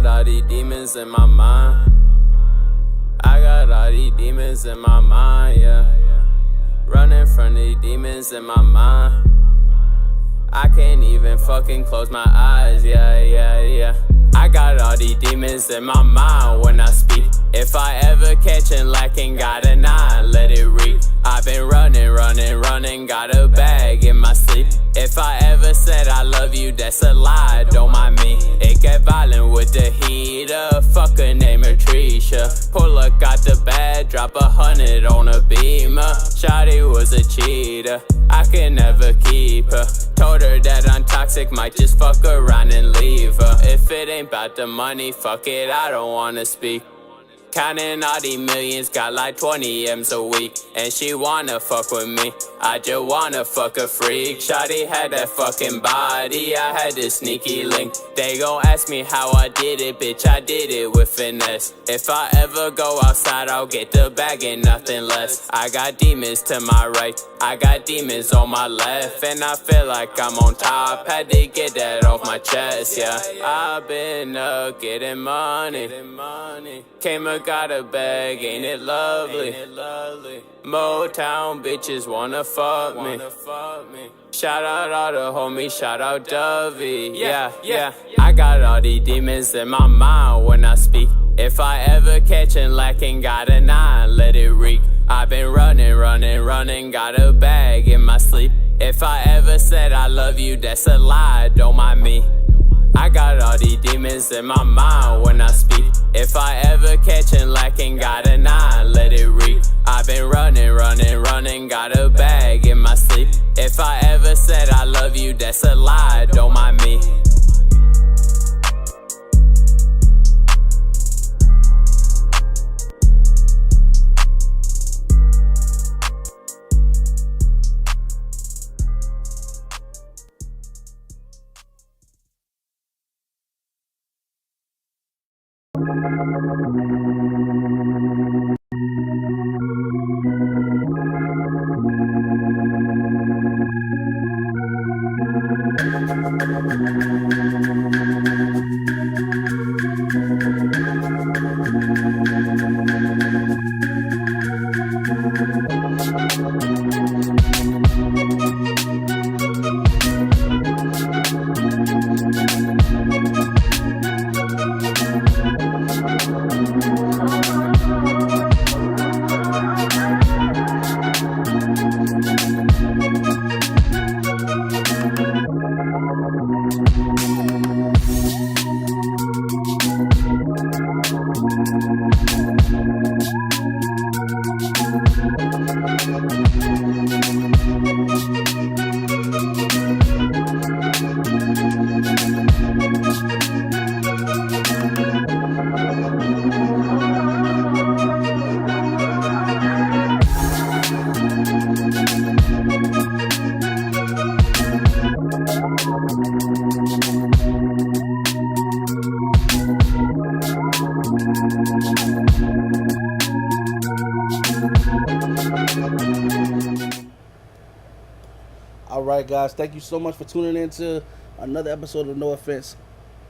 got all these demons in my mind. I got all these demons in my mind, yeah. Running from these demons in my mind. I can't even fucking close my eyes, yeah. I got all these demons in my mind when I speak. If I ever catch and lacking, got a 9, let it reek. I've been running, got a bag in my sleep. If I ever said I love you, that's a lie, don't mind me. It get violent with the heater, fuck her name Trisha. Pull up, got the bag, drop 100 on a beamer. Shawty was a cheater, I could never keep her. Told her that I'm toxic, might just fuck around and leave her. If it ain't about the money, fuck it, I don't wanna speak. Counting all these millions, got like 20 M's a week. And she wanna fuck with me, I just wanna fuck a freak. Shawty had that fucking body, I had this sneaky link. They gon' ask me how I did it, bitch, I did it with finesse. If I ever go outside, I'll get the bag and nothing less. I got demons to my right, I got demons on my left. And I feel like I'm on top, had to get that off my chest, yeah. I've been getting money. Came and got a bag, ain't it lovely? Motown bitches wanna fuck me. Shout out all the homies, shout out Dovey, yeah. I got all these demons in my mind when I speak. If I ever catch and lacking, got a 9, let it reek. I've been running, got a bag in my sleep. If I ever said I love you, that's a lie, don't mind me. I got all these demons in my mind when I speak. If I ever catch and lacking, got a 9, let it reek. I've been running, got a bag in my sleep. If I ever said I love you, that's a lie, don't mind me. Alright guys, thank you so much for tuning in to another episode of No Offense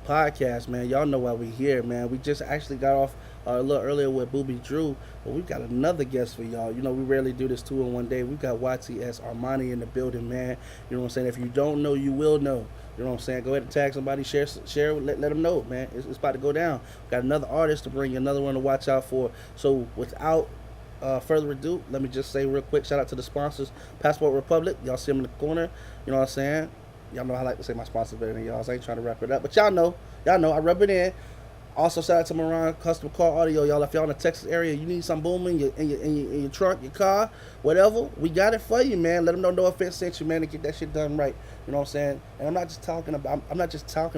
Podcast, man. Y'all know why we here, man. We just actually got off a little earlier with Booby Drew, but we've got another guest for y'all. You know, we rarely do this 2 in one day. We've got YTS Armani in the building, man. You know what I'm saying? If you don't know, you will know. You know what I'm saying? Go ahead and tag somebody, share, let them know, man. It's about to go down. Got another artist to bring you, another one to watch out for. So without further ado, let me just say real quick, shout out to the sponsors, Passport Republic. Y'all see them in the corner. You know what I'm saying? Y'all know I like to say my sponsors better than y'all, so I ain't trying to wrap it up. But y'all know, I rub it in. Also, shout out to Moran Custom Car Audio, y'all. If y'all in the Texas area, you need some booming in your trunk, your car, whatever, we got it for you, man. Let them know No Offense sent you, man, to get that shit done right. You know what I'm saying? And I'm not just talking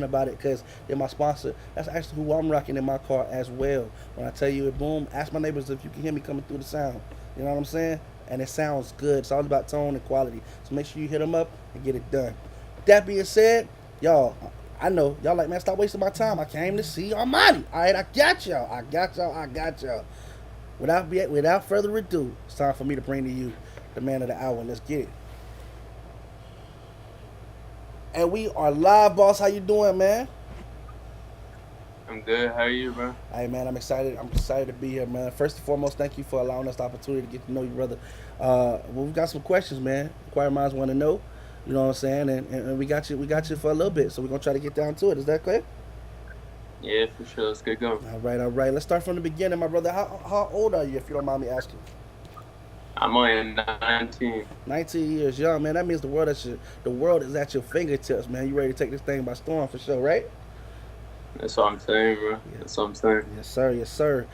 about it because they're my sponsor. That's actually who I'm rocking in my car as well. When I tell you it boom, ask my neighbors if you can hear me coming through the sound. You know what I'm saying? And it sounds good. It's all about tone and quality. So make sure you hit them up and get it done. With that being said, y'all, I know y'all like, man, stop wasting my time. I came to see Armani. All right, I got y'all. Without further ado, it's time for me to bring to you the man of the hour. Let's get it. And we are live, boss. How you doing, man? I'm good. How are you, bro? Hey man, I'm excited. I'm excited to be here, man. First and foremost, thank you for allowing us the opportunity to get to know you, brother. Well, we've got some questions, man. Inquiry minds want to know. You know what I'm saying? And we got you. We got you for a little bit, so we're gonna try to get down to it. Is that clear? Yeah, for sure. Let's get going. All right, all right. Let's start from the beginning, my brother. How old are you, if you don't mind me asking? I'm only 19. 19 years young, man. That means the world is at your fingertips, man. You ready to take this thing by storm for sure, right? That's what I'm saying, bro. Yeah. That's what I'm saying. Yes, sir. Yes, sir.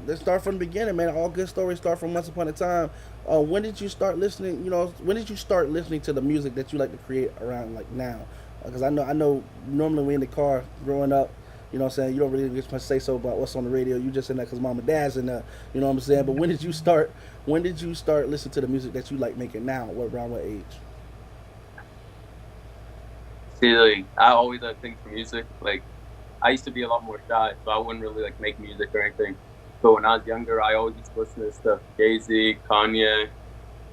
Let's start from the beginning, man. All good stories start from once upon a time. When did you start listening? You know, when did you start listening to the music that you like to create around like now? Because I know. Normally we in the car growing up. You know what I'm saying? You don't really get much say so about what's on the radio. You just in there because mom and dad's in there. You know what I'm saying? But when did you start? When did you start listening to the music that you like making now? Around what age? See, like, I always had a thing for music. Like, I used to be a lot more shy, so I wouldn't really, like, make music or anything. But when I was younger, I always used to listen to stuff. Jay-Z, Kanye,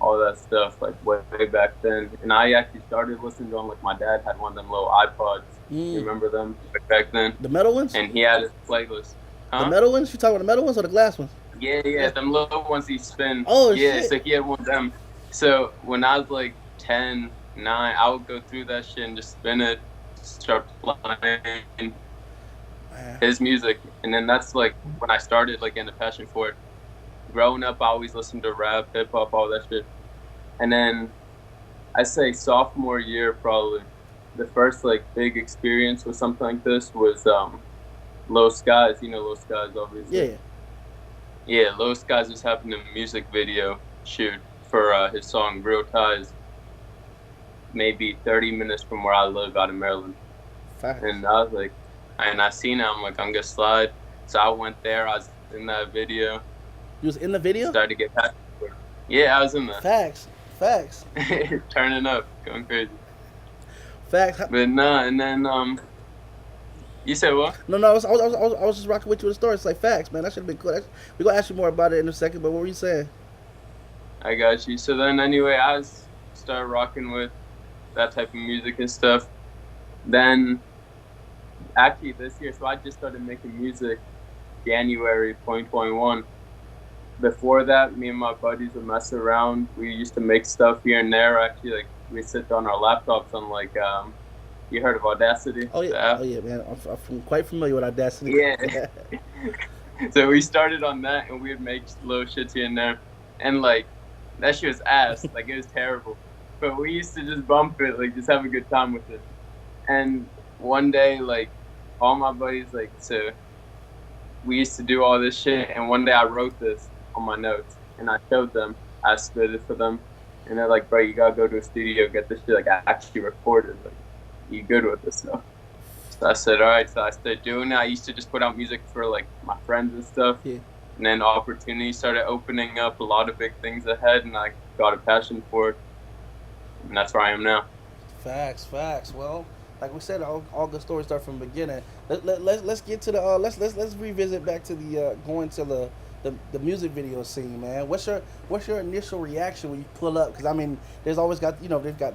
all that stuff, like, way back then. And I actually started listening to them, like, my dad had one of them little iPods. You remember them back then? The metal ones? And he had his playlist. The metal ones? You talking about the metal ones or the glass ones? Yeah, them little ones he spin. Oh, yeah, shit. so he had one of them. So when I was like 10, 9, I would go through that shit and just spin it, start playing his music. And then that's like when I started like getting a passion for it. Growing up, I always listened to rap, hip hop, all that shit. And then I say sophomore year, probably the first like big experience with something like this was Low Skies. You know Low Skies, obviously. Yeah. Yeah, Low Skies was having a music video shoot for his song Real Ties, maybe 30 minutes from where I live out in Maryland. Facts. And I was like, and I seen it, I'm like, I'm gonna slide. So I went there, I was in that video. You was in the video? Started to get passionate for it. Yeah, I was in there. Facts. Turning up, going crazy. Facts. But nah, and then, you said what? No, I was just rocking with you with the story. It's like facts, man. That should have been cool. We're gonna ask you more about it in a second. But what were you saying? I got you. So then, anyway, I started rocking with that type of music and stuff. Then, actually, this year, so I just started making music January 2021. Before that, me and my buddies would mess around. We used to make stuff here and there. Actually, like we sit on our laptops on like you heard of Audacity? Oh yeah, man. I'm quite familiar with Audacity. Yeah. So we started on that, and we would make little shits here and there, and like that shit was ass. Like it was terrible, but we used to just bump it, like just have a good time with it. And one day, like all my buddies, like so, we used to do all this shit, and one day I wrote this on my notes, and I showed them. I spit it for them, and they're like, "Bro, you gotta go to a studio, get this shit like actually recorded. Like, you good with this stuff?" So I said, all right. So I started doing it. I used to just put out music for like my friends and stuff. Yeah. And then opportunities started opening up, a lot of big things ahead, and I got a passion for it. And that's where I am now. Facts. Well, like we said, all good stories start from the beginning. Let's get to the let's revisit back to the going to the music video scene, man. What's your initial reaction when you pull up? Because I mean, there's always got they've got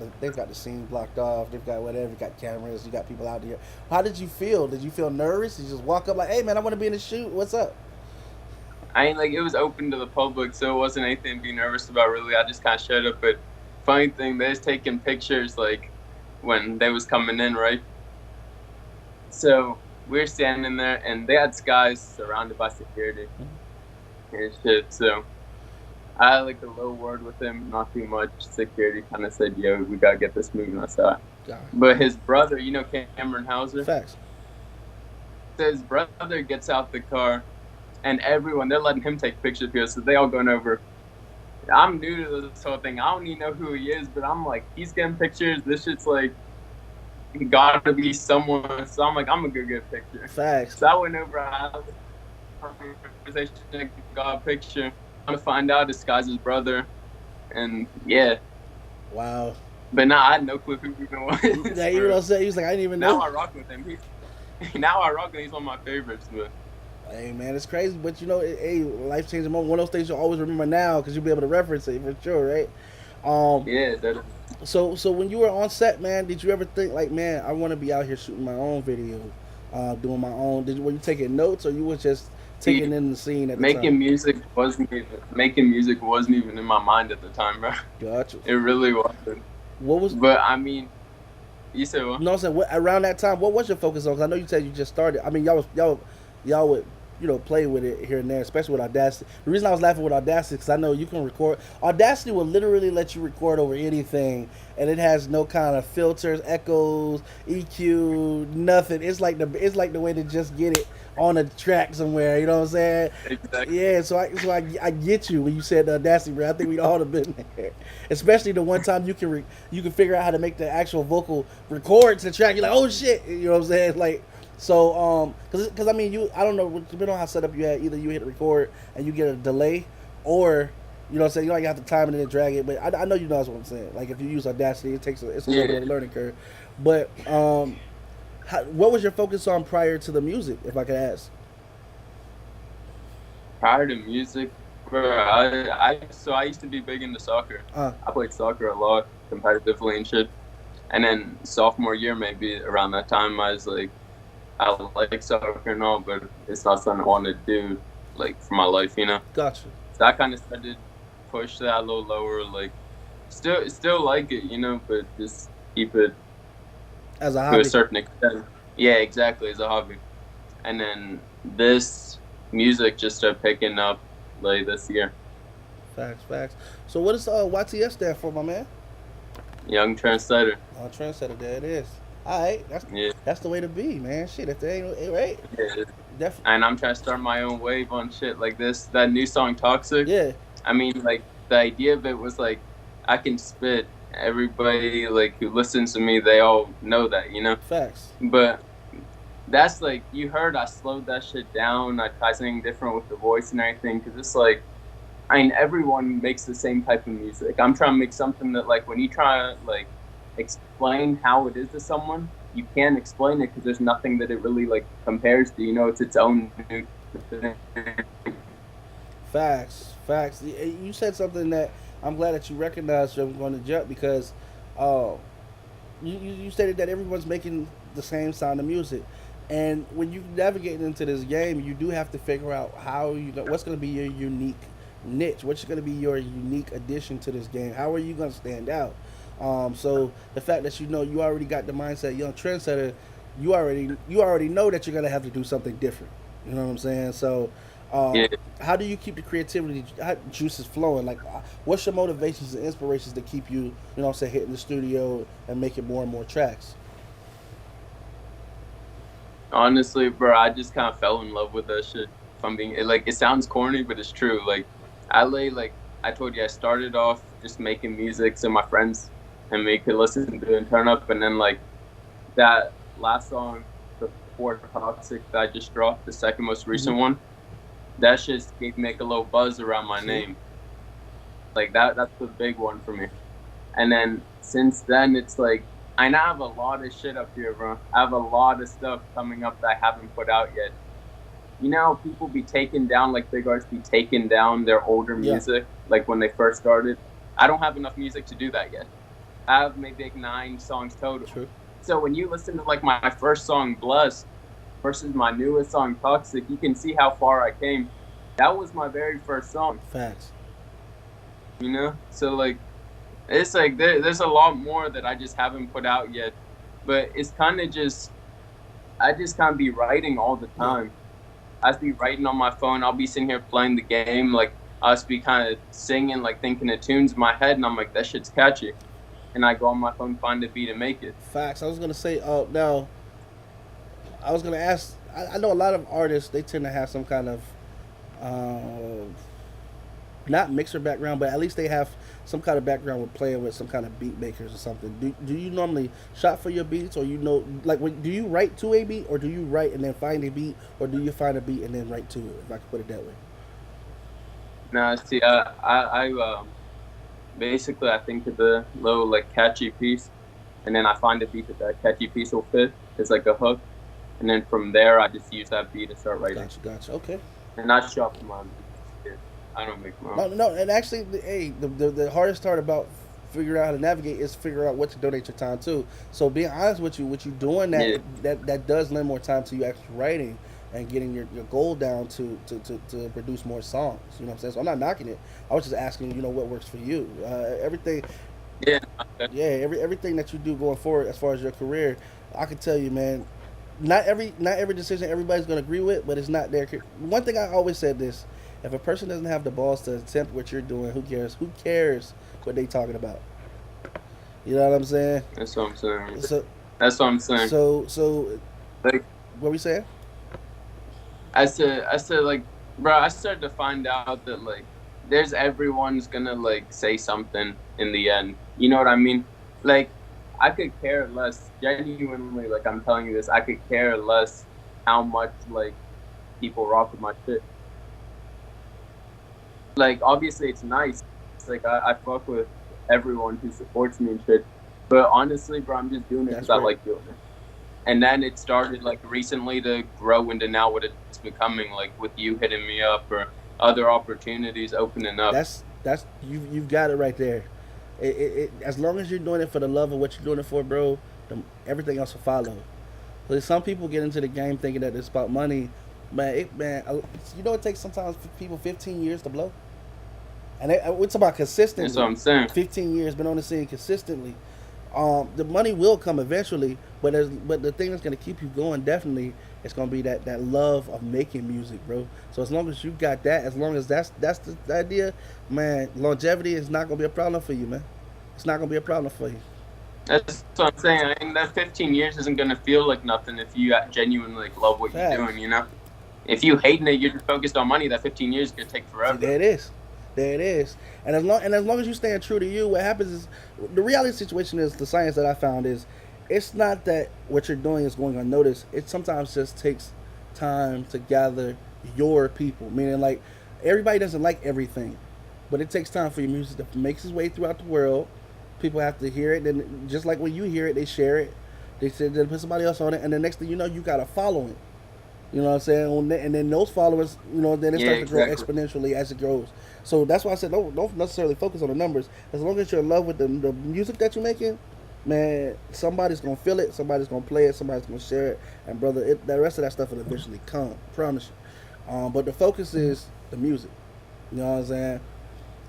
the scene blocked off. They've got whatever. You got cameras. You got people out there. How did you feel? Did you feel nervous? Did you just walk up like, hey man, I want to be in the shoot. What's up? I ain't like it was open to the public, so it wasn't anything to be nervous about really. I just kind of showed up. But funny thing, they was taking pictures like when they was coming in, right? So we're standing there, and they had guys surrounded by security. And shit, so I had like a little word with him, not too much. Security kind of said, "Yo, we gotta get this moving outside." But his brother, you know, Cameron Hauser. Facts. So his brother gets out the car, and everyone they're letting him take pictures here, so they all going over. I'm new to this whole thing. I don't even know who he is, but I'm like, he's getting pictures. This shit's like, he gotta be someone. So I'm like, I'm gonna go get a picture. Facts. So I went over. I conversation, got a picture. I'm to find out this guy's his brother, and yeah. Wow. But nah, I had no clue who he even was. Yeah, you know what I'm saying? He was like, I didn't even know. Now I rock with him. Now I rock with him. He's one of my favorites. But hey man, it's crazy, but you know, hey, life changing moment. One of those things you'll always remember now because you'll be able to reference it for sure, right? Yeah. So when you were on set, man, did you ever think like, man, I want to be out here shooting my own video? doing my own. Were you taking notes, or you was just See, taking in the scene at the time? making music wasn't even in my mind at the time, bro. Gotcha. It really wasn't. What was But I mean, you said what? No, I'm saying around that time, what was your focus on? Because I know you said you just started. I mean, y'all would play with it here and there, especially with Audacity. The reason I was laughing with Audacity because I know you can record. Audacity will literally let you record over anything, and it has no kind of filters, echoes, EQ, nothing. It's like the way to just get it on a track somewhere. You know what I'm saying? Exactly. Yeah, so I get you when you said the Audacity, bro. I think we'd all have been there, especially the one time you can figure out how to make the actual vocal record to the track. You're like, oh shit, you know what I'm saying? Like, so because I mean, I don't know, depending on how set up you had, either you hit record and you get a delay, or you know what I'm saying, you have to time it and then drag it. But I know you know what I'm saying. Like if you use Audacity, it's a little bit of a learning curve. But what was your focus on prior to the music, if I could ask? Prior to music, bro, I used to be big into soccer. Uh, I played soccer a lot competitively and shit. And then sophomore year, maybe around that time, I was like, I like soccer and all, but it's not something I want to do like for my life, you know. Gotcha. So I kind of started push that a little lower, like still like it, you know, but just keep it As a to a hobby. certain extent. Yeah, exactly, as a hobby. And then this music just started picking up like this year. Facts, facts. So what does YTS stand for, my man? Young Trendsetter. Trendsetter. There it is. All right, Yeah, that's the way to be, man. Shit, if they ain't right, yeah. definitely. And I'm trying to start my own wave on shit like this. That new song, Toxic. Yeah, I mean, like the idea of it was like I can spit. Everybody like who listens to me, they all know that, you know. facts. But that's like you heard. I slowed that shit down. I tried something different with the voice and everything because it's like I mean, everyone makes the same type of music. I'm trying to make something that, like, when you try to, like, explain how it is to someone, you can't explain it because there's nothing that it really, like, compares to. You know, it's its own new thing. Facts, facts. You said something that I'm glad that you recognized. I'm going to jump because uh, you stated that everyone's making the same sound of music, and when you navigate into this game, you do have to figure out what's going to be your unique niche, what's going to be your unique addition to this game. How are you going to stand out? So the fact that you already got the mindset, young trendsetter, you already know that you're going to have to do something different. You know what I'm saying? So. Yeah. How do you keep the creativity juices flowing? Like, what's your motivations and inspirations to keep you, what I'm saying, hitting the studio and making more and more tracks? Honestly, bro, I just kind of fell in love with that shit. If I'm being, like, it sounds corny, but it's true. Like, like, I told you, I started off just making music so my friends and me could listen to it and turn up. And then, like, that last song, the fourth Toxic that I just dropped, the second most recent one, that shit gave me like a little buzz around my name. Like that's the big one for me. And then since then it's like I now have a lot of shit up here, bro. I have a lot of stuff coming up that I haven't put out yet. You know how people be taking down, like big artists be taking down their older Yeah. music, like when they first started? I don't have enough music to do that yet. I have maybe like 9 songs total. True. So when you listen to like my first song, Blessed, versus my newest song, Toxic, you can see how far I came. That was my very first song, Facts. you know? So, like, it's like there's a lot more that I just haven't put out yet. But it's kind of just, I just kind of be writing all the time. I just be writing on my phone. I'll be sitting here playing the game. Like, I'll just be kind of singing, like, thinking of tunes in my head. And I'm like, that shit's catchy. And I go on my phone, find a beat, and make it. Facts. I was gonna say, now, I was gonna ask. I know a lot of artists. They tend to have some kind of, not mixer background, but at least they have some kind of background with playing with some kind of beat makers or something. Do you normally shop for your beats, or like do you write to a beat, or do you write and then find a beat, or do you find a beat and then write to it? If I could put it that way. Now, see, basically I think of the little, like, catchy piece. And then I find a beat that catchy piece will fit. It's like a hook. And then from there, I just use that beat to start writing. Gotcha. Okay. And I shop my beats. I don't make my No, own. no, and actually, hey, the hardest part about figure out how to navigate is figure out what to donate your time to. So being honest with you doing that, Yeah. that does lend more time to you actually writing and getting your goal down to produce more songs. You know what I'm saying? So I'm not knocking it. I was just asking, what works for you. Everything, Yeah. yeah, everything that you do going forward as far as your career, I can tell you, man. Not every decision everybody's gonna agree with, but it's not their. One thing I always said this: if a person doesn't have the balls to attempt what you're doing, who cares? Who cares what they talking about? You know what I'm saying? That's what I'm saying. So That's what I'm saying. so Like what we saying? I said, like, bro, I started to find out that like there's everyone's gonna like say something in the end. You know what I mean? Like, I could care less. Genuinely, like I'm telling you this, I could care less how much like people rock with my shit. Like, obviously, it's nice. Like, I fuck with everyone who supports me and shit. But honestly, bro, I'm just doing it That's because I great. like doing it. And then it started like recently to grow into now what it's becoming, like with you hitting me up or other opportunities opening up. That's you've got it right there. As long as you're doing it for the love of what you're doing it for, bro, everything else will follow. Because some people get into the game thinking that it's about money, man. It takes sometimes people 15 years to blow, and it's about That's what consistently. I'm saying. 15 years been on the scene consistently. The money will come eventually, but the thing that's gonna keep you going definitely is gonna be that love of making music, bro. So as long as you got that, as long as that's the idea, man, longevity is not gonna be a problem for you, man. It's not gonna be a problem for you. That's what I'm saying. I mean, that 15 years isn't gonna feel like nothing if you genuinely like love what you're Facts. doing. You know, if you hating it, you're just focused on money. That 15 years is gonna take See, forever. there it is. There it is. And as long as you staying true to you, what happens is the reality situation is the science that I found is it's not that what you're doing is going unnoticed. It sometimes just takes time to gather your people. Meaning like everybody doesn't like everything. But it takes time for your music to make its way throughout the world. People have to hear it, then just like when you hear it, they share it. They said they put somebody else on it, and the next thing you know, you got a following. You know what I'm saying? And then those followers, then it Yeah, starts to grow exactly. exponentially as it grows. So that's why I said don't necessarily focus on the numbers. As long as you're in love with the music that you're making, man, somebody's gonna feel it, somebody's gonna play it, somebody's gonna share it, and brother, the rest of that stuff will eventually come. Promise you. But the focus is the music. You know what I'm saying?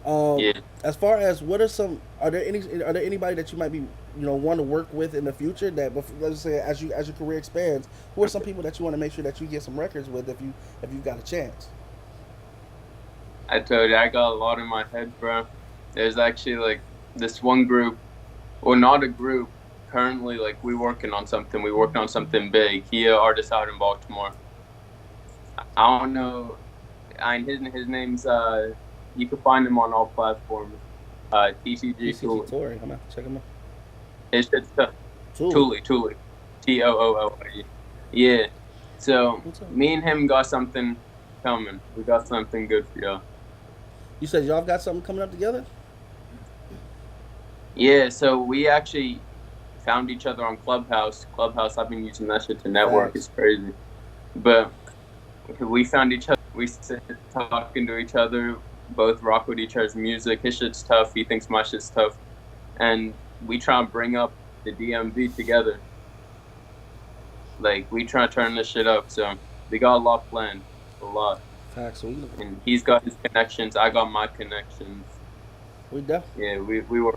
Um, Yeah. as far as what are some are there anybody that you might be want to work with in the future that let's say as your career expands, who are some people that you want to make sure that you get some records with if you've got a chance? I told you, I got a lot in my head, bro. There's actually like this one group, or not a group. Currently, like we working on something. We working on something big. He a artist out in Baltimore. I don't know. His name's You can find him on all platforms. TCG PCG Tooley. touring. I'm gonna have to check him out. It's just Tool. Tooley. Tooley. Yeah. So What's up? me and him got something coming. We got something good for y'all. You said y'all got something coming up together? Yeah. So we actually found each other on Clubhouse. Clubhouse. I've been using that shit to network. Facts. It's crazy. But we found each other. We sit talking to each other. Both rock with each other's music. His shit's tough. He thinks my shit's tough, and we try and bring up the DMV together. Like we try to turn this shit up. So we got a lot planned. A lot. Facts. So And he's got his connections. I got my connections. we def- Yeah, we were.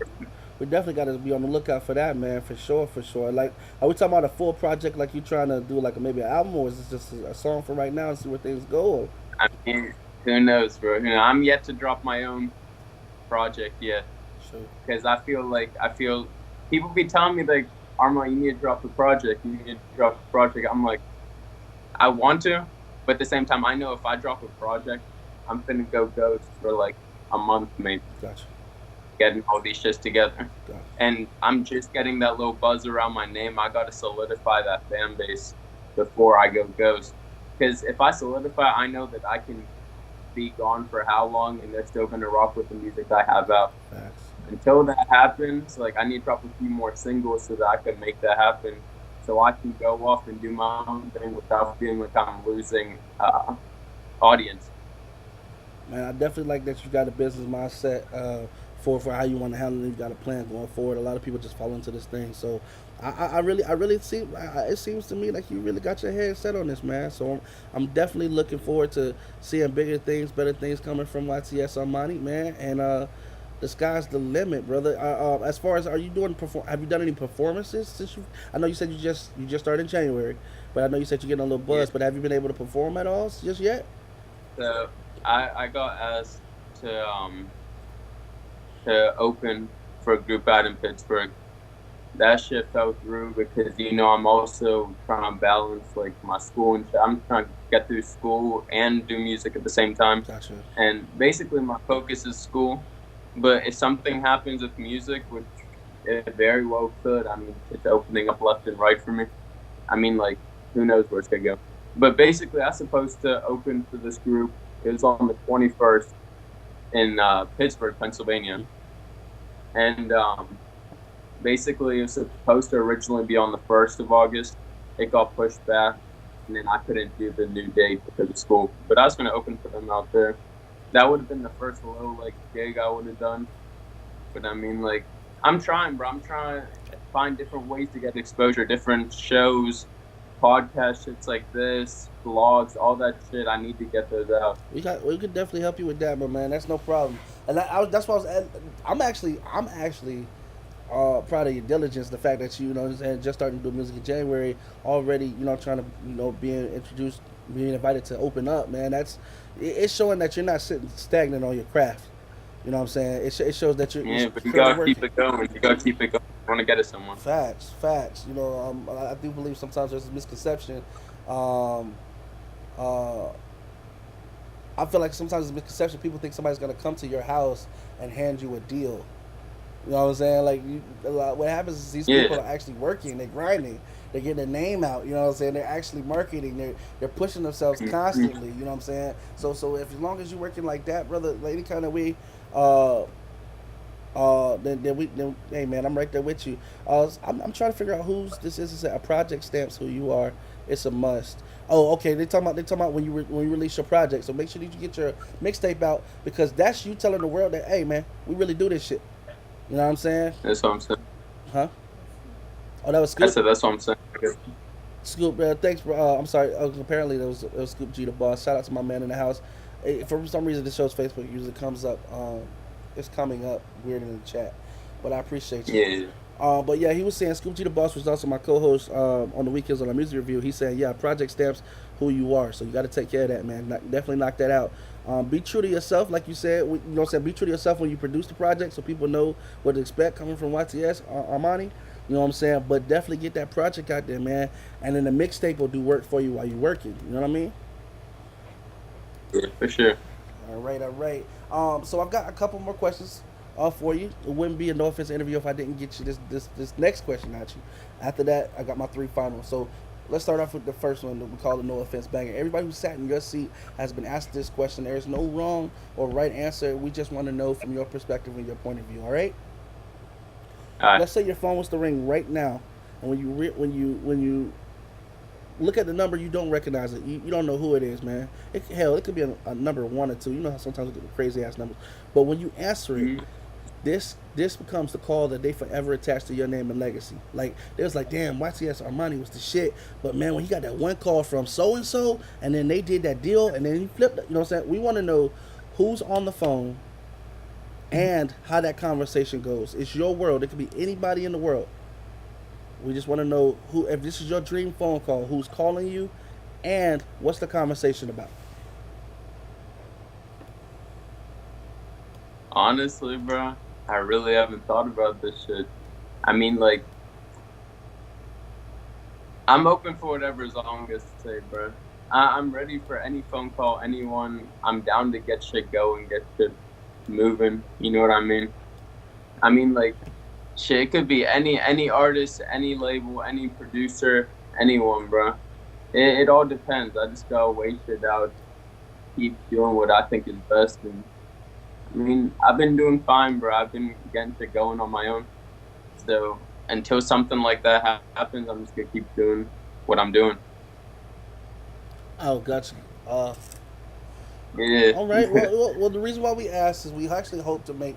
we definitely got to be on the lookout for that, man, for sure, for sure. Like, are we talking about a full project, like you trying to do, like maybe an album, or is this just a song for right now and see where things go? Or? I mean, who knows, bro? I'm yet to drop my own project yet Sure. because I feel people be telling me like, Armani, you need to drop a project. You need to drop a project. I'm like, I want to, but at the same time, I know if I drop a project, I'm finna go ghost for like a month maybe, Gotcha. getting all these shits together. Gotcha. And I'm just getting that little buzz around my name. I gotta solidify that fan base before I go ghost. Because if I solidify, I know that I can be gone for how long, and they're still gonna rock with the music I have out. Facts. Until that happens, like I need to drop a few more singles so that I can make that happen, so I can go off and do my own thing without feeling like I'm losing audience. Man, I definitely like that you got a business mindset. for how you want to handle it. You got a plan going forward. A lot of people just fall into this thing. So I really see. It seems to me like you really got your head set on this, man. So I'm definitely looking forward to seeing bigger things, better things coming from YTS Armani, man. And the sky's the limit, brother. As far as are you doing have you done any performances since you? I know you said you just started in January, but I know you said you're getting a little Yeah. buzz. But have you been able to perform at all just yet? So I got asked to open for a group out in Pittsburgh. That shit fell through because I'm also trying to balance like my school and shit. I'm trying to get through school and do music at the same time. Gotcha. And basically my focus is school. But if something happens with music, which it very well could, I mean, it's opening up left and right for me. I mean, like, who knows where it's gonna go. But basically, I was supposed to open for this group. It was on the 21st in Pittsburgh, Pennsylvania. And basically, it was supposed to originally be on the 1st of August. It got pushed back, and then I couldn't do the new date because of school. But I was going to open for them out there. That would have been the first little, like, gig I would have done. But, I mean, like, I'm trying, bro. I'm trying to find different ways to get exposure, different shows, podcast shits like this, vlogs, all that shit. I need to get those out. We could definitely help you with that, my man. That's no problem. And that's why I'm actually proud of your diligence. The fact that you saying, just starting to do music in January, already trying to being introduced, being invited to open up, man. It's showing that you're not sitting stagnant on your craft. You know what I'm saying? It shows that you're Yeah, but you currently gotta keep it going. You gotta keep it going. You want to get it somewhere. Facts. I do believe sometimes there's a misconception. Um, uh, I feel like sometimes there's a misconception. People think somebody's gonna come to your house and hand you a deal. You know what I'm saying? Like, what happens is these Yeah. people are actually working, they're grinding, they're getting their name out. You know what I'm saying? They're actually marketing, they're pushing themselves constantly. You know what I'm saying? So if as long as you're working like that, brother, like any kind of way, uh, then hey man, I'm right there with you. I'm trying to figure out who's this is. It's a project stamps who you are. It's a must. Oh, okay. They talking about when you release your project. So make sure that you get your mixtape out because that's you telling the world that hey man, we really do this shit. You know what I'm saying? That's what I'm saying. Huh? Oh, that was I Scoop. said that's what I'm saying. Scoop, thanks, bro. I'm sorry. Apparently, it was Scoop G the boss. Shout out to my man in the house. For some reason, this show's Facebook usually comes up. It's coming up weird in the chat, but I appreciate you. Yeah. But yeah, he was saying Scoop G the boss was also my co-host on the weekends on our music review. He's saying, yeah, project stamps who you are, so you got to take care of that, man. Definitely knock that out. Be true to yourself, like you said. You know what I'm saying? Be true to yourself when you produce the project, so people know what to expect coming from YTS Armani. You know what I'm saying? But definitely get that project out there, man. And then the mixtape will do work for you while you're working. You know what I mean? Yeah, for sure. All right. So I've got a couple more questions for you. It wouldn't be a no offense interview if I didn't get you this next question at you. After that, I got my 3 finals. So let's start off with the first one that we call the no offense banger. Everybody who sat in your seat has been asked this question. There is no wrong or right answer. We just want to know from your perspective and your point of view. All right. All right. Let's say your phone was to ring right now, and when you look at the number, you don't recognize it. You don't know who it is, man. It could be a number 1 or 2. You know how sometimes we get crazy ass numbers. But when you answer it, Mhm. this becomes the call that they forever attach to your name and legacy. Like it was like, damn, YTS Armani was the shit. But man, when he got that one call from so and so, and then they did that deal, and then he flipped it. You know what I'm saying? We want to know who's on the phone and how that conversation goes. It's your world. It could be anybody in the world. We just want to know who, if this is your dream phone call, who's calling you, and what's the conversation about. Honestly, bro, I really haven't thought about this shit. I mean, like, I'm open for whatever as long as to say, bro. I'm ready for any phone call, anyone. I'm down to get shit going, get shit moving. You know what I mean? I mean, like, shit, it could be any artist, any label, any producer, anyone, bro. It all depends. I just gotta wait shit out, keep doing what I think is best, and I mean, I've been doing fine, bro. I've been getting shit going on my own. So until something like that happens, I'm just gonna keep doing what I'm doing. Oh, gotcha. Yeah. All right. Well, the reason why we asked is we actually hope to make.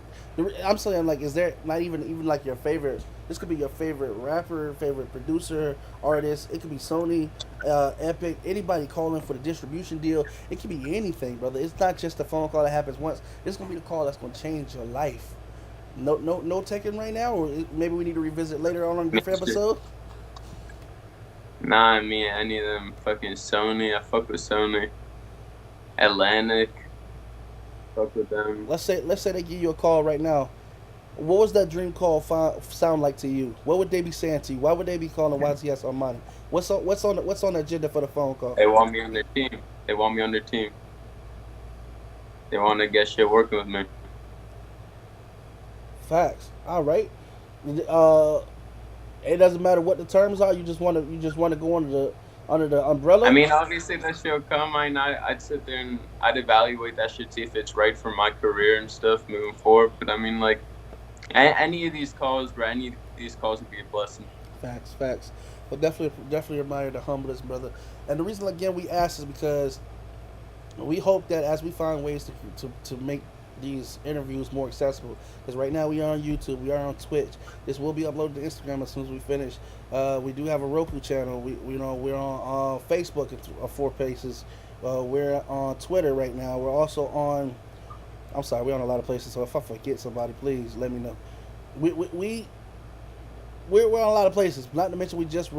I'm saying, like, is there not even like your favorite? This could be your favorite rapper, favorite producer, artist. It could be Sony, Epic, anybody calling for the distribution deal. It could be anything, brother. It's not just a phone call that happens once. It's gonna be the call that's gonna change your life. No taking right now, or maybe we need to revisit later on a different episode. Nah, I mean, any of them fucking Sony. I fuck with Sony. Atlantic. Fuck with them. Let's say they give you a call right now. What was that dream call sound like to you? What would they be saying to you? Why would they be calling YTS Armani? What's on the agenda for the phone call? They want me on their team. They want me on their team. They want to get shit working with me. Facts. All right. Uh, it doesn't matter what the terms are. You just want to go under the umbrella. I mean, obviously that shit will come. I'd sit there and I'd evaluate that shit, see if it's right for my career and stuff moving forward. But I mean, like, any of these calls, bro, any of these calls would be a blessing. Facts. But definitely admire the humbleness, brother. And the reason again we ask is because we hope that as we find ways to make these interviews more accessible, because right now we are on YouTube, we are on Twitch. This will be uploaded to Instagram as soon as we finish. We do have a Roku channel. We're on Facebook at 4Paces. We're on Twitter right now. We're also on. I'm sorry, we're on a lot of places. So if I forget somebody, please let me know. We're on a lot of places. Not to mention we just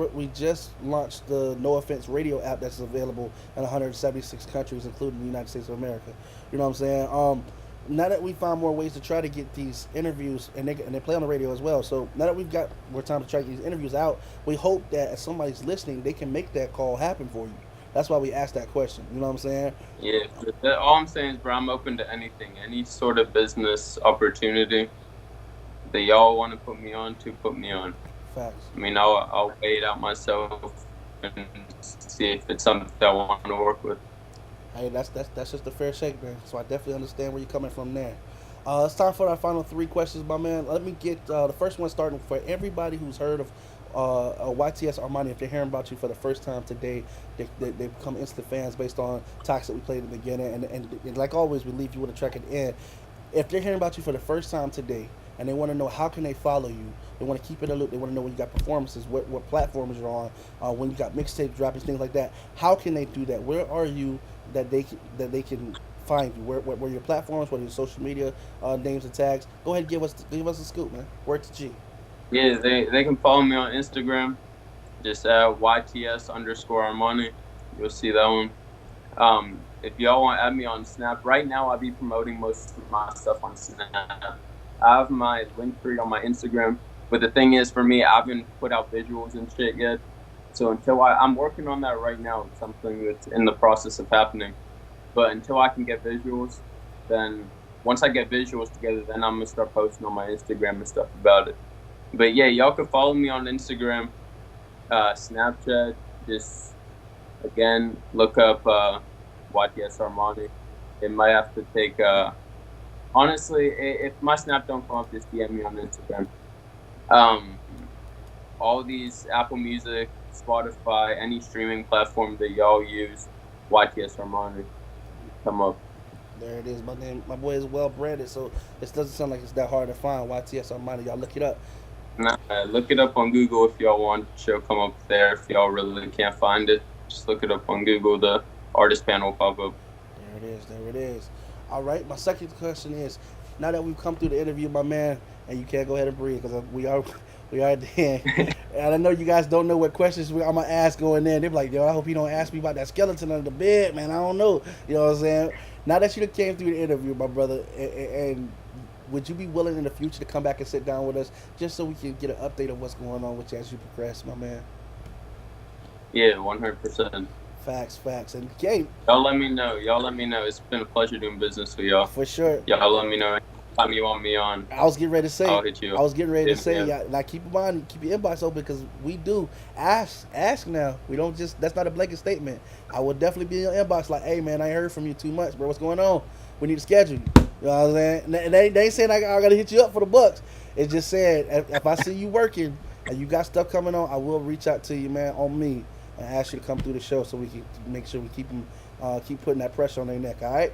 launched the No Offense radio app that's available in 176 countries, including the United States of America. You know what I'm saying? Now that we found more ways to try to get these interviews, and they play on the radio as well. So now that we've got more time to try to get these interviews out, we hope that if somebody's listening, they can make that call happen for you. That's why we asked that question. You know what I'm saying? Yeah. All I'm saying is, bro, I'm open to anything, any sort of business opportunity that y'all want to put me on to put me on. Facts. I mean, I'll weigh it out myself and see if it's something that I want to work with. Hey, that's just a fair shake, man. So I definitely understand where you're coming from there. It's time for our final 3 questions, my man. Let me get the first one starting for everybody who's heard of YTS Armani. If they're hearing about you for the first time today, they become instant fans based on talks that we played in the beginning. And like always, we leave you with a track at the end. If they're hearing about you for the first time today, and they want to know how can they follow you, they want to keep it in the loop, they want to know when you got performances, what platforms you're on, when you got mixtapes dropping, things like that. How can they do that? Where are you that they can find you? Where your platforms, what are your social media names and tags? Go ahead and give us a scoop, man. Word to G. Yeah, they can follow me on Instagram, just YTS_Armani. You'll see that one. If y'all want to add me on Snap, right now I'll be promoting most of my stuff on Snap. I have my link tree on my Instagram, but the thing is, for me, I haven't put out visuals and shit yet. So until I'm working on that right now, it's something that's in the process of happening. But until I can get visuals, then once I get visuals together, then I'm gonna start posting on my Instagram and stuff about it. But yeah, y'all can follow me on Instagram, Snapchat. Just again, look up YTS Armani. It might have to take. Honestly, if my Snap don't come up, just DM me on Instagram. All these Apple Music, Spotify, any streaming platform that y'all use, YTS Armani, come up. There it is. My boy is well branded, so it doesn't sound like it's that hard to find. YTS Armani, y'all look it up. Nah, look it up on Google if y'all want. She'll come up there. If y'all really can't find it, just look it up on Google. The artist panel will pop up. There it is. All right, my second question is, now that we've come through the interview, my man, and you can't go ahead and breathe because we are at the end. And I know you guys don't know what questions I'm going to ask going in. They're like, yo, I hope you don't ask me about that skeleton under the bed, man. I don't know. You know what I'm saying? Now that you came through the interview, my brother, and would you be willing in the future to come back and sit down with us just so we can get an update of what's going on with you as you progress, my man? Yeah, 100%. Facts. And Gabe, y'all let me know. It's been a pleasure doing business with y'all. For sure. Y'all let me know anytime you want me on. I was getting ready to say. I'll hit you. I was getting ready to say. Yeah. Now keep in mind, keep your inbox open because we do ask now. We don't just. That's not a blanket statement. I will definitely be in your inbox like, hey man, I ain't heard from you too much, bro. What's going on? We need to schedule you. You know what I'm saying? And they ain't saying I gotta hit you up for the bucks. It's just saying if I see you working and you got stuff coming on, I will reach out to you, man, on me. And ask you to come through the show so we can make sure we keep them keep putting that pressure on their neck. All right.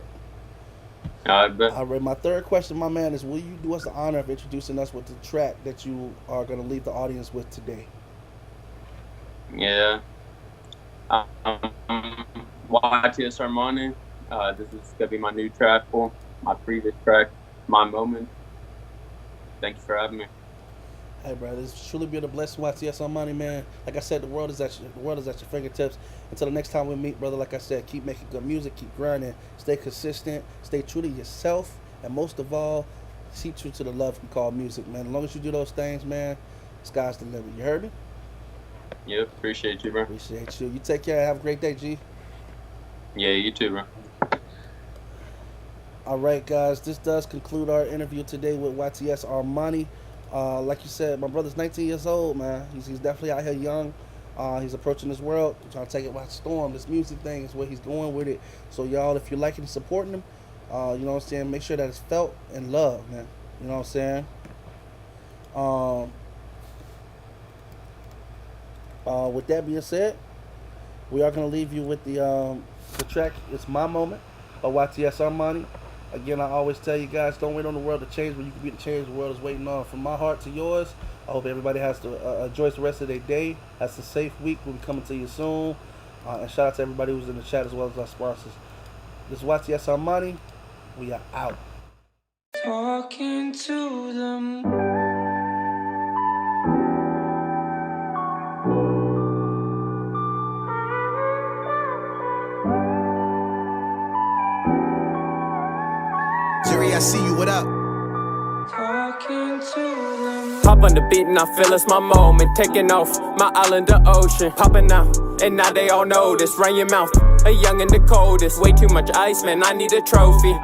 I bet. All right. My third question, my man, is will you do us the honor of introducing us with the track that you are going to leave the audience with today? Yeah. YTS Armani. This is gonna be my new track for my previous track, My Moment. Thank you for having me. Hey, brother, it's truly been a blessing. YTS Armani, man. Like I said, the world is at your fingertips. Until the next time we meet, brother. Like I said, keep making good music, keep grinding, stay consistent, stay true to yourself, and most of all, see true to the love we call music, man. As long as you do those things, man, sky's the limit. You heard me? Yep, appreciate you, bro. Appreciate you. You take care. Have a great day, G. Yeah, you too, bro. All right, guys. This does conclude our interview today with YTS Armani. Like you said, my brother's 19 years old, man. He's definitely out here young. He's approaching this world, trying to take it by storm. This music thing is where he's going with it. So, y'all, if you're liking and supporting him, you know what I'm saying, make sure that it's felt and loved, man. You know what I'm saying? With that being said, we are going to leave you with the track, It's My Moment, by YTS Armani. Again, I always tell you guys, don't wait on the world to change when you can be the change the world is waiting on. From my heart to yours, I hope everybody has to enjoy the rest of their day. Has a safe week. We'll be coming to you soon. And shout out to everybody who's in the chat as well as our sponsors. This is YTS Armani. We are out. Talking to them. I see you, what up? Talking to them. Pop on the beat and I feel it's my moment. Taking off my island, the ocean. Popping out, and now they all know this. Run your mouth, a young and the coldest. Way too much ice, man, I need a trophy.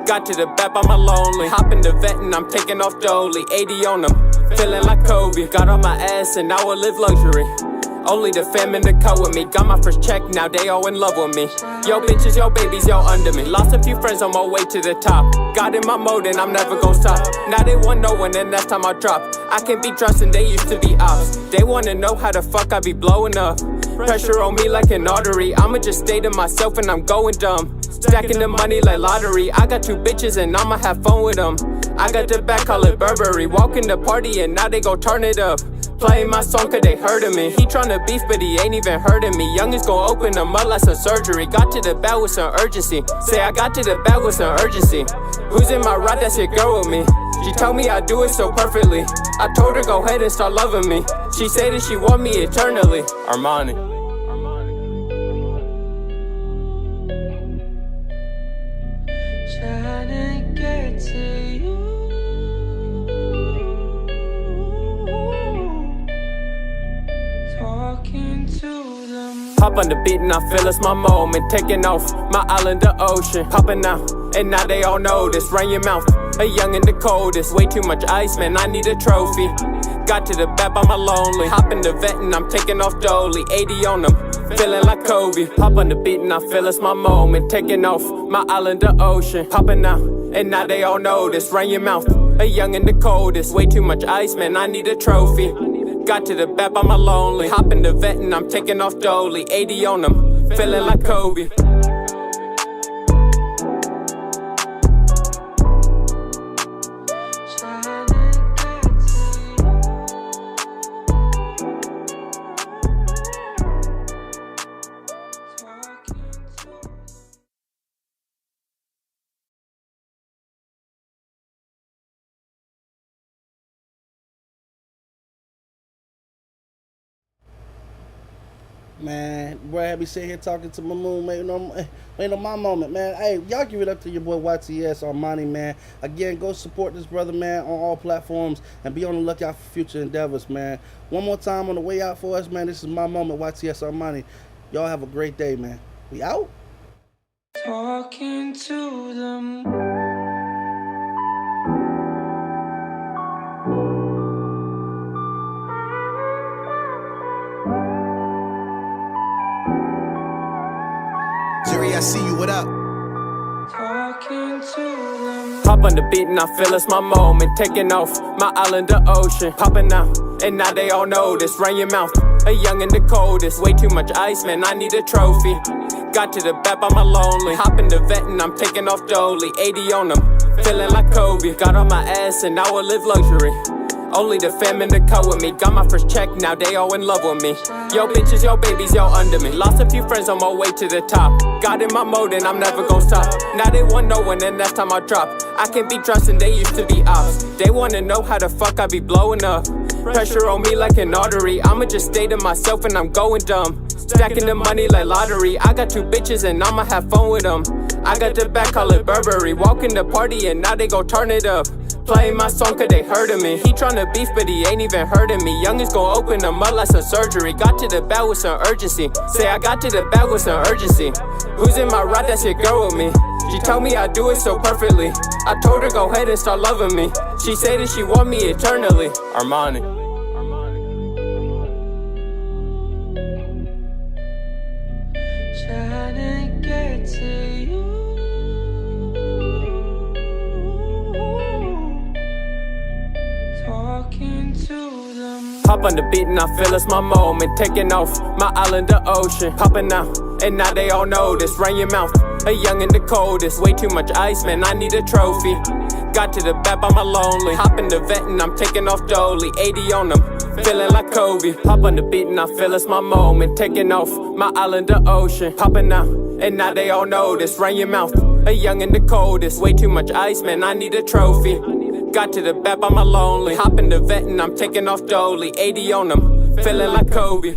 Got to the back by my lonely. Hop in the vet and I'm taking off dolly. 80 on them, feeling like Kobe. Got on my ass and now I live luxury. Only the fam in the cut with me. Got my first check, now they all in love with me. Yo bitches, yo babies, yo under me. Lost a few friends on my way to the top. Got in my mode and I'm never gon' stop. Now they want no one and that's time I drop. I can be trusting, they used to be ops. They wanna know how the fuck I be blowing up. Pressure on me like an artery. I'ma just stay to myself and I'm going dumb. Stacking the money like lottery. I got 2 bitches and I'ma have fun with them. I got the back, call it Burberry. Walk in the party and now they gon' turn it up. Playing my song cause they heard of me. He tryna beef but he ain't even heard of me. Youngest gon' open him up like some surgery. Got to the bag with some urgency. Say I got to the bag with some urgency. Who's in my ride? That's your girl with me. She told me I do it so perfectly. I told her go ahead and start loving me. She said that she want me eternally. Armani. Trying to get to you. Talking to them. Pop on the beat and I feel it's my moment. Taking off my island, the ocean. Popping out, and now they all know this. Run your mouth, a young and the coldest. Way too much ice, man, I need a trophy. Got to the back by my lonely. Hop in the vet and I'm taking off dolly. 80 on them, feeling like Kobe. Pop on the beat and I feel it's my moment. Taking off my island, the ocean. Popping out, and now they all know this. Run your mouth, a young and the coldest. Way too much ice, man, I need a trophy. Got to the back by my lonely. Hop in the vet and I'm taking off dolly. 80 on them, feeling like Kobe. Man, bro, had me sitting here talking to my moon, waiting on my moment, man. Hey, y'all give it up to your boy YTS Armani, man. Again, go support this brother, man, on all platforms and be on the lookout for future endeavors, man. One more time on the way out for us, man. This is my moment, YTS Armani. Y'all have a great day, man. We out? Talking to them. I see you, what up? Talking to them. Pop on the beat and I feel it's my moment. Taking off my island, the ocean. Popping out, and now they all know this. Run your mouth, a young and the coldest. Way too much ice, man, I need a trophy. Got to the back by my lonely. Hop in the vet and I'm taking off dolly. 80 on them, feeling like Kobe. Got on my ass and now I live luxury. Only the fam in the cut with me. Got my first check, now they all in love with me. Yo bitches, yo babies, yo under me. Lost a few friends on my way to the top. Got in my mode and I'm never gon' stop. Now they want no one and that's time I drop. I can't be trusting, they used to be ops. They wanna know how the fuck I be blowing up. Pressure on me like an artery. I'ma just stay to myself and I'm going dumb. Stacking the money like lottery. I got 2 bitches and I'ma have fun with them. I got the back, call it Burberry. Walk in the party and now they gon' turn it up. Playing my song cause they heard of me. He tryna beef but he ain't even heard of me. Youngins gon' open them up like some surgery. Got to the bag with some urgency. Say I got to the bag with some urgency. Who's in my ride? That's your girl with me. She told me I do it so perfectly. I told her go ahead and start loving me. She said that she want me eternally. Armani. Trying to get to you. Talking to them. Hop on the beat and I feel it's my moment. Taking off my island, the ocean. Popping out, and now they all know this. Run your mouth, a young and the coldest. Way too much ice, man, I need a trophy. Got to the back by my lonely. Hop in the vet and I'm taking off dolly. 80 on them, feeling like Kobe. Hop on the beat and I feel it's my moment. Taking off my island, the ocean. Popping out, and now they all know this. Run your mouth, a young and the coldest. Way too much ice, man, I need a trophy. Got to the back by my lonely. Hop in the vet and I'm taking off dolly. 80 on them, feeling like Kobe.